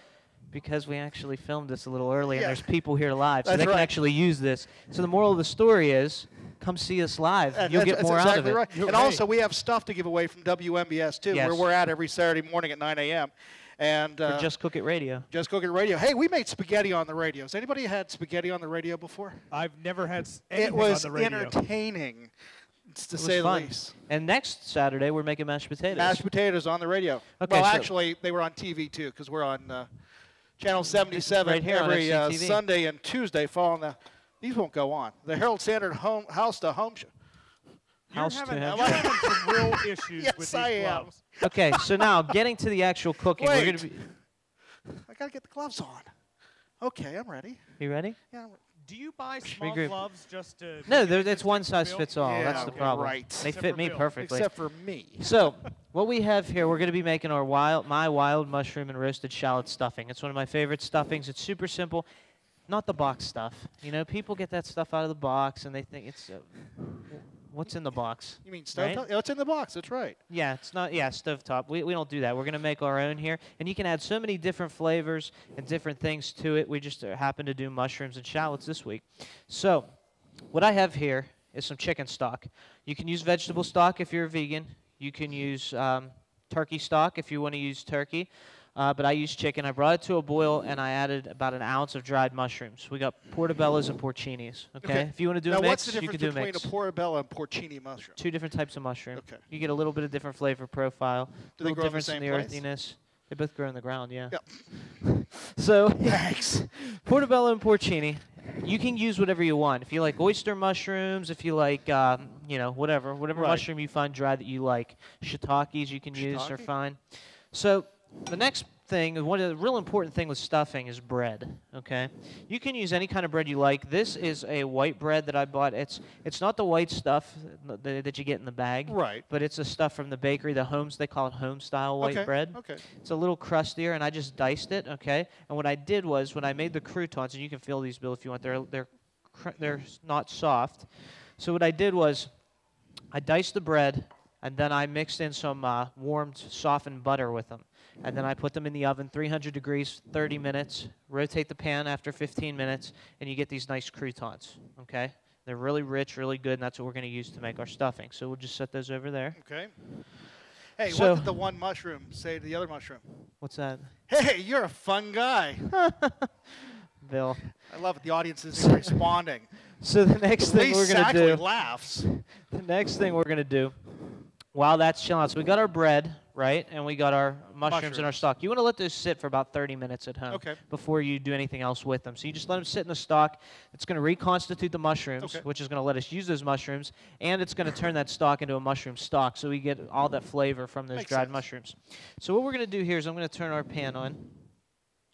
Because we actually filmed this a little early, and there's people here live, so That's they can right. actually use this. So the moral of the story is, come see us live. You'll get more out of it. Right. And also, we have stuff to give away from WMBS, too, Yes. where we're at every Saturday morning at 9 a.m. And For Just Cook It Radio. Just Cook It Radio. Hey, we made spaghetti on the radio. Has anybody had spaghetti on the radio before? I've never had anything It was on the radio. entertaining. It's to It was say the fun. least. And next Saturday, we're making mashed potatoes. Mashed potatoes on the radio. Okay, well, so- actually, they were on TV too, because we're on Channel 77 Right here on every FCTV. Sunday and Tuesday following the. These won't go on. The Herald Standard House to Home show. You're House to having, have- you're having some real issues Yes, with these I am. gloves. Okay, so now getting to the actual cooking, we're going Wait. to be. I gotta get the gloves on. Okay, I'm ready. You ready? Yeah. Do you buy small regroup. gloves just to? No, make it it's one size Bill? fits all. Yeah, That's the okay, problem. right. They Except fit for me Bill. perfectly. Except for me. So, what we have here, we're going to be making our my wild mushroom and roasted shallot stuffing. It's one of my favorite stuffings. It's super simple. Not the box stuff. You know, people get that stuff out of the box and they think it's what's in the box? You mean stovetop? Right? Oh, it's in the box. That's right. Yeah, it's not. Yeah, stovetop. We don't do that. We're gonna make our own here, and you can add so many different flavors and different things to it. We just happen to do mushrooms and shallots this week. So, what I have here is some chicken stock. You can use vegetable stock if you're a vegan. You can use turkey stock if you want to use turkey. But I used chicken. I brought it to a boil, and I added about an ounce of dried mushrooms. We got portobellos and porcinis. Okay. If you want to do now, a mix, what's the you difference can do a between mix. a portobello and porcini mushroom? Two different types of mushroom. Okay. You get a little bit of different flavor profile. Do they little grow in the difference in same the place? earthiness. They both grow in the ground, yeah. Yep. So, Thanks. portobello and porcini. You can use whatever you want. If you like oyster mushrooms, if you like, whatever Right. mushroom you find dry that you like. Shiitakes you can use are Shiitake? fine. So, the next thing, one of the real important thing with stuffing is bread. Okay, you can use any kind of bread you like. This is a white bread that I bought. It's not the white stuff that you get in the bag, Right. but it's the stuff from the bakery, the homes. They call it home style white Okay, bread. okay. It's a little crustier, and I just diced it. Okay, and what I did was when I made the croutons, and you can feel these, Bill, if you want. They're not soft. So what I did was I diced the bread, and then I mixed in some warmed, softened butter with them. And then I put them in the oven, 300 degrees, 30 minutes. Rotate the pan after 15 minutes, and you get these nice croutons, okay? They're really rich, really good, and that's what we're going to use to make our stuffing. So we'll just set those over there. Okay. Hey, So- what did the one mushroom say to the other mushroom? What's that? Hey, you're a fun guy. Bill. I love it. The audience isn't responding. So the next At thing we're least going to actually do, laughs. the next thing we're going to do, while that's chilling out, so we got our bread, right, and we got our mushrooms in our Mushrooms. stock. You want to let those sit for about 30 minutes at home Okay. before you do anything else with them. So you just let them sit in the stock. It's going to reconstitute the mushrooms, Okay. which is going to let us use those mushrooms, and it's going to turn that stock into a mushroom stock, so we get all that flavor from those Makes dried sense. mushrooms. So what we're going to do here is I'm going to turn our pan on.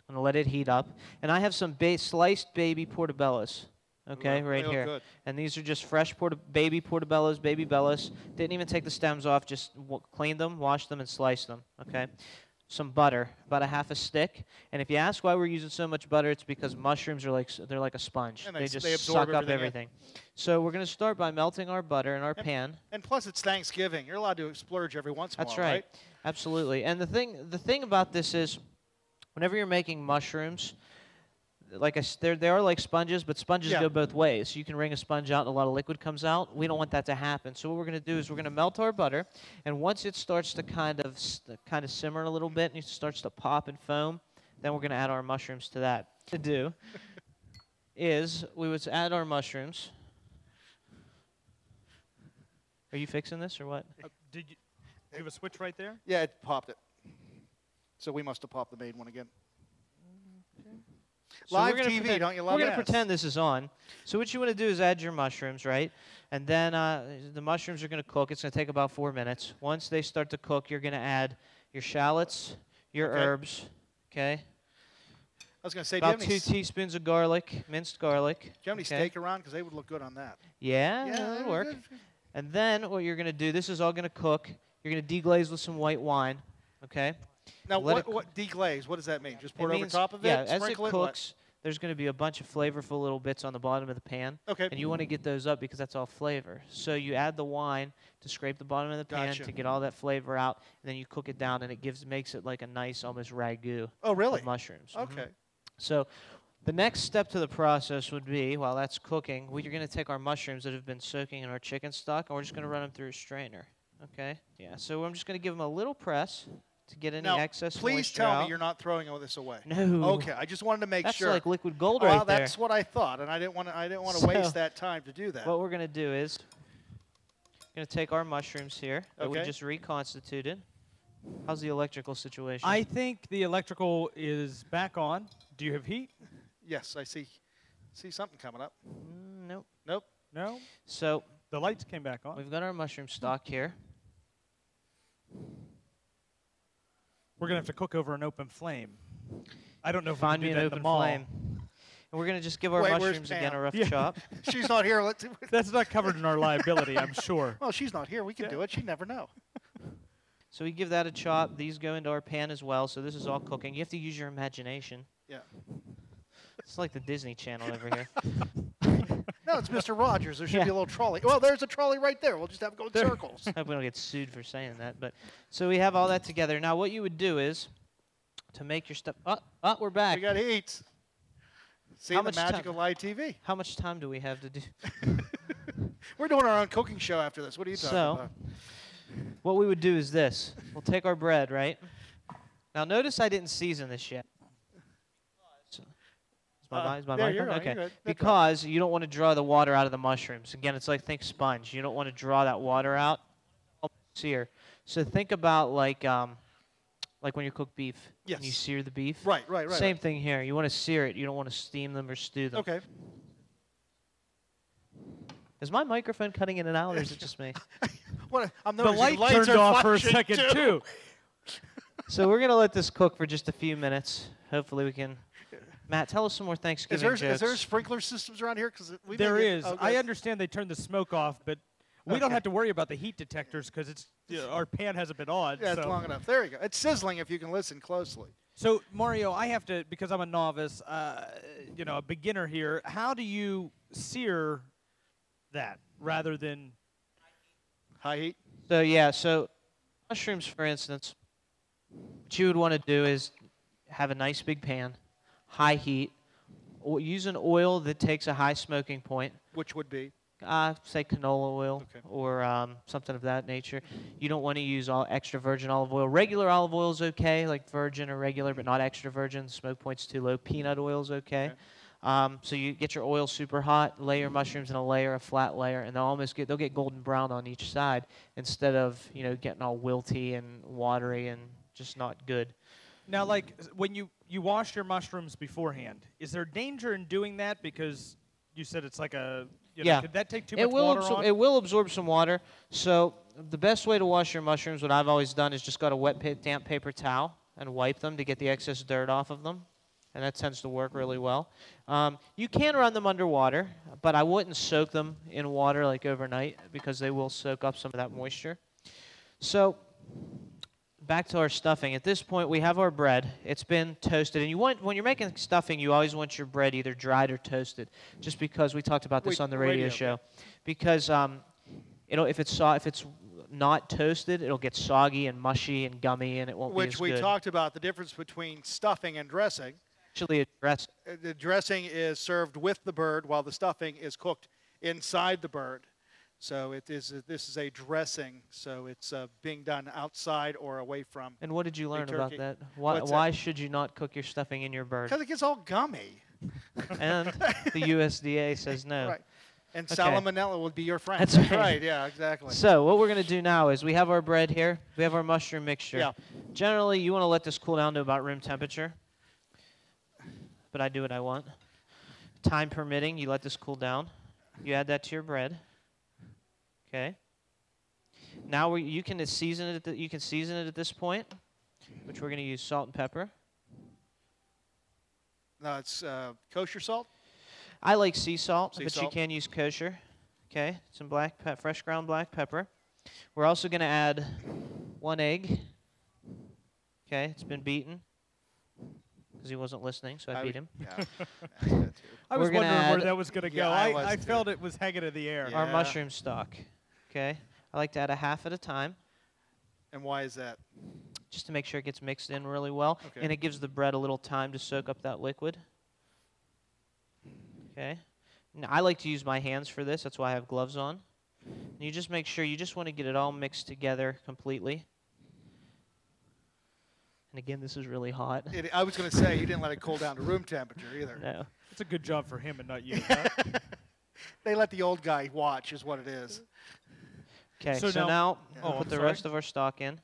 I'm going to let it heat up, and I have some sliced baby portobellos. Okay, Ooh, right they look here. good. And these are just fresh baby portobellos, baby bellas. Didn't even take the stems off, just cleaned them, washed them, and sliced them. Okay. Some butter, about a half a stick. And if you ask why we're using so much butter, it's because mushrooms are they're like a sponge. And They they just absorb suck up everything in. everything. So we're going to start by melting our butter in our pan. And plus, it's Thanksgiving. You're allowed to splurge every once in a That's while, right. Absolutely. And the thing about this is, whenever you're making mushrooms, they are like sponges, but sponges Yeah. go both ways. You can wring a sponge out and a lot of liquid comes out. We don't want that to happen. So what we're going to do is we're going to melt our butter, and once it starts to kind of simmer a little bit and it starts to pop and foam, then we're going to add our mushrooms to that. To do is we would add our mushrooms. Are you fixing this or what? Did you have a switch right there? Yeah, it popped it. So we must have popped the main one again. So Live we're gonna TV, pretend- don't you love We're it? going to pretend this is on. So what you want to do is add your mushrooms, right? And then the mushrooms are going to cook. It's going to take about 4 minutes. Once they start to cook, you're going to add your shallots, your Okay. herbs, okay? I was going to say, About do you have 2 teaspoons of garlic, minced garlic. do you have any okay? steak around? Because they would look good on that. Yeah, Yeah, that'll that'd work. be good. And then what you're going to do, this is all going to cook. You're going to deglaze with some white wine, okay? Now, Let what deglaze? What does that mean? Just pour it over means- top of it? Yeah, as it sprinkle it? What? cooks, there's going to be a bunch of flavorful little bits on the bottom of the pan. Okay. And you want to get those up because that's all flavor. So you add the wine to scrape the bottom of the pan Gotcha. to get all that flavor out, and then you cook it down, and it makes it like a nice, almost ragu Oh, really? of mushrooms. Mhm. Okay. So the next step to the process would be, while that's cooking, we're going to take our mushrooms that have been soaking in our chicken stock, and we're just going to run them through a strainer. Okay? Yeah. So I'm just going to give them a little press to get any Now, excess please moisture tell out. me you're not throwing this away. No. Okay, I just wanted to make That's sure. like liquid gold Oh, right well, there. that's what I thought, and I didn't want to So, waste that time to do that. What we're going to do is Going to take our mushrooms here that we Okay. just reconstituted. How's the electrical situation? I think the electrical is back on. Do you have heat? Yes, I see something coming up. Nope. Nope. No? So The lights came back on. we've got our mushroom stock here. We're going to have to cook over an open flame. I don't know if Find we me can an do that in open the mall. flame. And we're going to just give our Wait, where's mushrooms again Pam? a rough Yeah. chop. She's not here. Let's. That's not covered in our liability, I'm sure. Well, she's not here. We can do it. She'd never know. So we give that a chop. These go into our pan as well. So this is all cooking. You have to use your imagination. Yeah. It's like the Disney Channel over here. No, it's Mr. Rogers. There should Yeah. be a little trolley. Well, there's a trolley right there. We'll just have to go in circles. Hope we don't get sued for saying that. But so we have all that together. Now what you would do is to make your stuff. We're back. We got heat. See How the much magic time- of live TV. How much time do we have to do? We're doing our own cooking show after this. What are you talking So- about? What we would do is this. We'll take our bread, right? Now notice I didn't season this yet. Is my there, mic you're on? right, Okay. you're good. That's right. Because you don't want to draw the water out of the mushrooms. Again, it's like think sponge. You don't want to draw that water out. Sear. So think about like when you cook beef. Yes. And you sear the beef. Right. Same thing here. You want to sear it. You don't want to steam them or stew them. Okay. Is my microphone cutting in and out, or is it just me? What? I'm The noticing light lights turned are off for a flashing, second, too. So we're gonna let this cook for just a few minutes. Hopefully we can. Matt, tell us some more Thanksgiving Is jokes. there sprinkler systems around here? Because There is. Oh, I good. understand they turned the smoke off, but we don't Okay. have to worry about the heat detectors because it's our pan hasn't been on. Yeah, so. it's long enough. There you go. It's sizzling if you can listen closely. So Mario, I have to, because I'm a novice, a beginner here. How do you sear that rather than high heat? So yeah, so mushrooms, for instance, what you would want to do is have a nice big pan, high heat, use an oil that takes a high smoking point. Which would be? Say canola oil Okay. or something of that nature. You don't want to use all extra virgin olive oil. Regular olive oil is okay, like virgin or regular, but not extra virgin. The smoke point's too low. Peanut oil is okay. So you get your oil super hot, lay your mushrooms in a flat layer, and they'll get golden brown on each side instead of getting all wilty and watery and just not good. now? Like when you wash your mushrooms beforehand, is there danger in doing that? Because you said it's like a Yeah. Could that take too It much will water absor- on? It will absorb some water. So the best way to wash your mushrooms, what I've always done, is just got a wet, damp paper towel and wipe them to get the excess dirt off of them. And that tends to work really well. You can run them underwater, but I wouldn't soak them in water like overnight because they will soak up some of that moisture. So back to our stuffing. At this point, we have our bread. It's been toasted. And when you're making stuffing, you always want your bread either dried or toasted, just because we talked about this on the radio show. Because if it's not toasted, it'll get soggy and mushy and gummy, and it won't be as Which we good. talked about the difference between stuffing and dressing. Actually, a dress. The dressing is served with the bird, while the stuffing is cooked inside the bird. So this is a dressing. So it's being done outside or away from. And what did you the learn about turkey. that? What's Why should you not cook your stuffing in your bird? Because it gets all gummy. And the USDA says no. Right. And Okay. salmonella would be your friend. That's right. Yeah, exactly. So what we're going to do now is we have our bread here. We have our mushroom mixture. Yeah. Generally, you want to let this cool down to about room temperature. But I do what I want. Time permitting, you let this cool down. You add that to your bread. Okay. Now you can season it. You can season it at this point, which we're going to use salt and pepper. No, it's kosher salt. I like sea salt, Sea but salt. you can use kosher. Okay, some fresh ground black pepper. We're also going to add 1 egg. Okay, it's been beaten because he wasn't listening, so I beat him. Yeah. I was We're gonna wondering where add- that was going to go. Yeah, I felt it was hanging in the air. Our Yeah. mushroom stock. Okay, I like to add a half at a time And why is that? just to make sure it gets mixed in really well, Okay. and it gives the bread a little time to soak up that liquid. Okay. Now, I like to use my hands for this. That's why I have gloves on. And you just make sure you just want to get it all mixed together completely. And again, this is really hot. I was going to say you didn't let it cool down to room temperature either. No. It's a good job for him and not you. Huh? They let the old guy watch, is what it is. Okay, So so now- now Oh, we'll I'm put the sorry. rest of our stock in.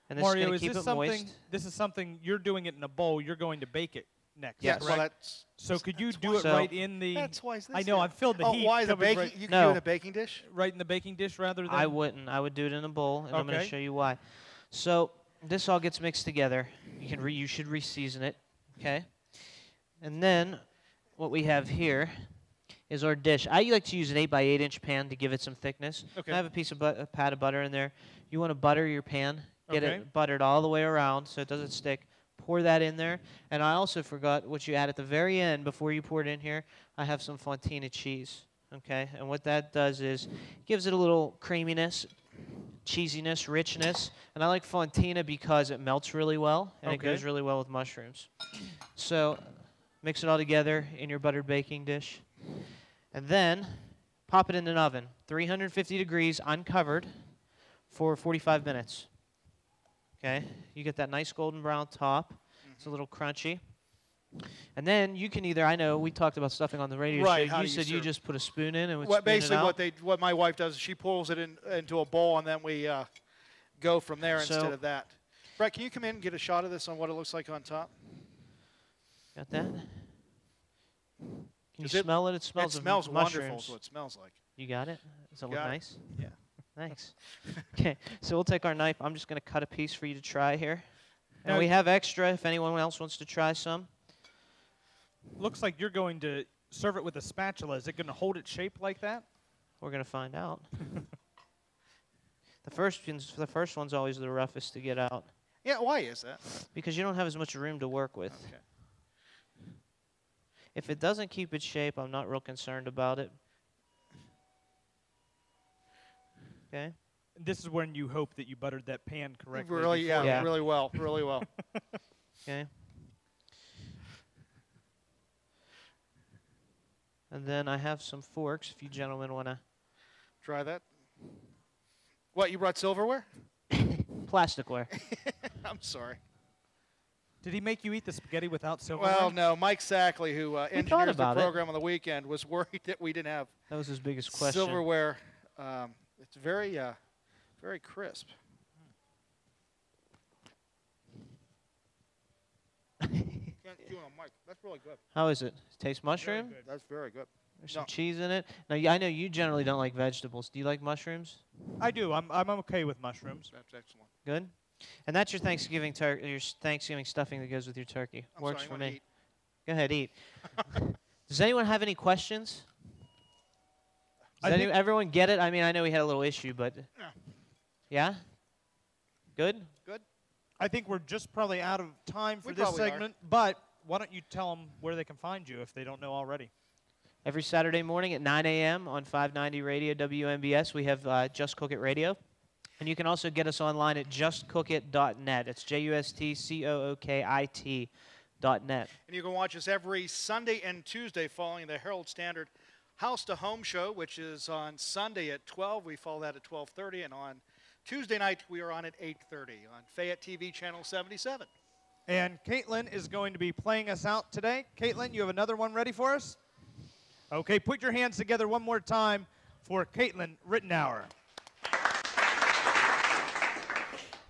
And this Mario, is going is to keep this it something? moist. This is something you're doing it in a bowl. You're going to bake it next. Yes. Well, correct? that's So could you that's do why- it So- right in the? That's why is this I know. here? I'm feeling the Oh, heat. why is it coming baking? right, You can do No. it in a baking dish. right in the baking dish rather than. I wouldn't. I would do it in a bowl, and I'm going to Okay. show you why. So this all gets mixed together. You should reseason it, okay? And then what we have here is our dish. I like to use an 8 by 8 inch pan to give it some thickness. Okay. I have a piece of a pat of butter in there. You want to butter your pan. Get Okay. it buttered all the way around so it doesn't stick. Pour that in there. And I also forgot what you add at the very end before you pour it in here. I have some Fontina cheese. Okay, and what that does is gives it a little creaminess, cheesiness, richness. And I like Fontina because it melts really well and it Okay. goes really well with mushrooms. So mix it all together in your buttered baking dish. And then pop it in an oven, 350 degrees, uncovered, for 45 minutes. Okay, you get that nice golden brown top. It's a little crunchy. And then you can either, I know we talked about stuffing on the radio Right, show. how You do you said you serve? just put a spoon in and would What spoon it basically out. what my wife does is she pulls it into a bowl and then we go from there So- instead of that. Brett, can you come in and get a shot of this on what it looks like on top? Got that? Can you Is it- smell it? It smells It of smells wonderful. mushrooms. Is what it smells like. You got it? Does it look Got it. nice? Yeah. Nice. Okay, so we'll take our knife. I'm just going to cut a piece for you to try here. And Now- we have extra if anyone else wants to try some. Looks like you're going to serve it with a spatula. Is it going to hold its shape like that? We're going to find out. The first one's always the roughest to get out Yeah, why is that? because you don't have as much room to work with. Okay. If it doesn't keep its shape, I'm not real concerned about it. Okay. This is when you hope that you buttered that pan correctly. Really, before- Yeah. really well, really well. Okay. And then I have some forks if you gentlemen want to. Try that. What, you brought silverware? Plasticware. I'm sorry. Did he make you eat the spaghetti without silverware? Well, no. Mike Sackley, who engineers the about it. program on the weekend, was worried that we didn't have That was his biggest question. silverware. It's very, very crisp. Can't chew on Mike. That's really good. How is it? Taste mushroom? That's very good. There's some No. cheese in it. Now, I know you generally don't like vegetables. Do you like mushrooms? I do. I'm okay with mushrooms. That's excellent. Good. And that's your Thanksgiving Thanksgiving stuffing that goes with your turkey. I'm Works sorry, I for wanna me. eat. Go ahead, eat. Does anyone have any questions? I Does think- everyone get it? I mean, I know we had a little issue, but Yeah. yeah. Good. Good. I think we're just probably out of time for We this probably are. segment, but why don't you tell them where they can find you if they don't know already? Every Saturday morning at 9 a.m. on 590 Radio WMBS, we have Just Cook It Radio. And you can also get us online at justcookit.net. It's JUSTCOOKIT.net. And you can watch us every Sunday and Tuesday following the Herald Standard House to Home show, which is on Sunday at 12. We follow that at 12:30. And on Tuesday night, we are on at 8:30 on Fayette TV Channel 77. And Caitlin is going to be playing us out today. Caitlin, you have another one ready for us? Okay, put your hands together one more time for Caitlin Rittenauer.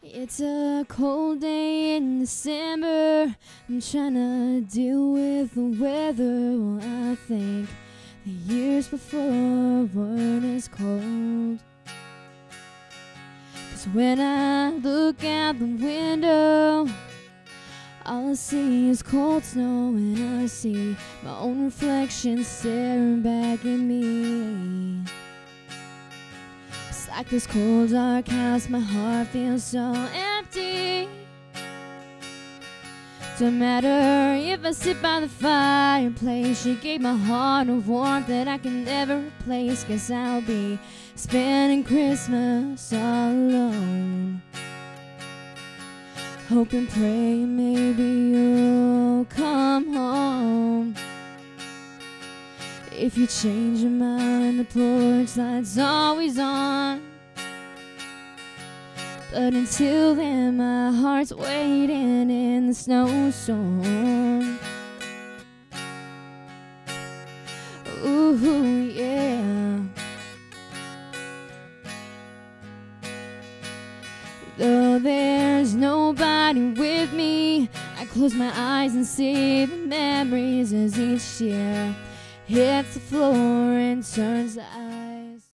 It's a cold day in December. I'm trying to deal with the weather. Well, I think the years before weren't as cold. 'Cause when I look out the window, all I see is cold snow, and I see my own reflection staring back at me. It's like this cold dark house, my heart feels so empty. Don't matter if I sit by the fireplace, she gave my heart a warmth that I can never replace. Guess I'll be spending Christmas all alone. Hope and pray maybe you'll come home. If you change your mind, the porch light's always on. But until then, my heart's waiting in the snowstorm. Ooh, yeah. though there's nobody with me, I close my eyes and see the memories as each year hits the floor and turns the eye.